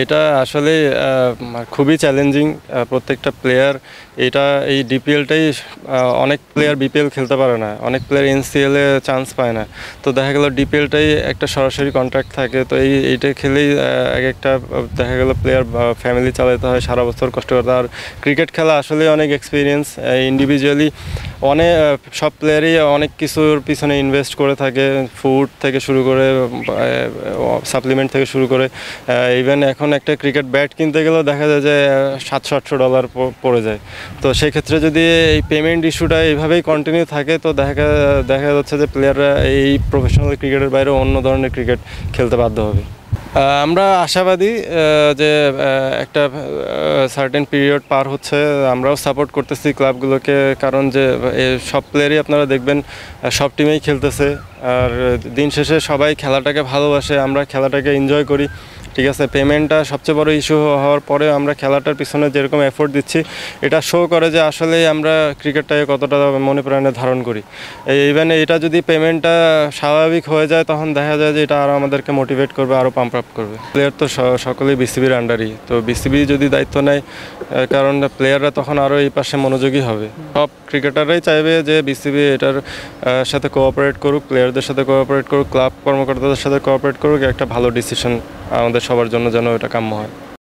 এটা আসলে খুবই চ্যালেঞ্জিং। প্রত্যেকটা প্লেয়ার এই ডিপিএলটাই অনেক প্লেয়ার বিপিএল খেলতে পারে না, অনেক প্লেয়ার এনসিএলে চান্স পায় না। তো দেখা গেল ডিপিএলটাই একটা সরাসরি কন্ট্রাক্ট থাকে, তো এইটা খেলেই এক একটা দেখা গেল প্লেয়ার ফ্যামিলি চালাতে হয়, সারা বছর কষ্ট করতে। আর ক্রিকেট খেলা আসলে অনেক এক্সপিরিয়েন্স। ইন্ডিভিজুয়ালি অনেক সব প্লেয়ারই অনেক কিছুর পিছনে ইনভেস্ট করে থাকে, ফুড থেকে শুরু করে সাপ্লিমেন্ট থেকে শুরু করে ইভেন এখন একটা ক্রিকেট ব্যাট কিনতে গেলেও দেখা যায় যে $700-800 পড়ে যায়। তো সেক্ষেত্রে যদি এই পেমেন্ট ইস্যুটা এইভাবেই কন্টিনিউ থাকে, তো দেখা যাচ্ছে যে প্লেয়াররা এই প্রফেশনাল ক্রিকেটের বাইরে অন্য ধরনের ক্রিকেট খেলতে বাধ্য হবে। আমরা আশাবাদী যে একটা সার্টেন পিরিয়ড পার হচ্ছে। আমরাও সাপোর্ট করতেছি ক্লাবগুলোকে, কারণ যে সব প্লেয়ারই আপনারা দেখবেন সব টিমেই খেলতেছে। আর দিন শেষে সবাই খেলাটাকে ভালোবাসে, আমরা খেলাটাকে এনজয় করি, ঠিক আছে। পেমেন্টটা সবচেয়ে বড় ইস্যু হওয়ার পরে আমরা খেলাটার পিছনে যেরকম এফোর্ট দিচ্ছি, এটা শো করে যে আসলে আমরা ক্রিকেটটাকে কতটা মনে প্রাণে ধারণ করি। ইভেন এটা যদি পেমেন্টটা স্বাভাবিক হয়ে যায়, তখন দেখা যায় যে এটা আরও আমাদেরকে মোটিভেট করবে, আরও পাম্প আপ করবে। প্লেয়ার তো সকলেই বিসিবির আন্ডারই, তো বিসিবি যদি দায়িত্ব নেয়, কারণ প্লেয়াররা তখন আরও এই পাশে মনোযোগী হবে। সব ক্রিকেটাররাই চাইবে যে বিসিবি এটার সাথে কোঅপারেট করুক, প্লেয়ারদের সাথে কোঅপারেট করুক, ক্লাব কর্মকর্তাদের সাথে কোঅপারেট করুক, একটা ভালো ডিসিশন আমাদের সবার জন্য যেন এটা কাম্য হয়।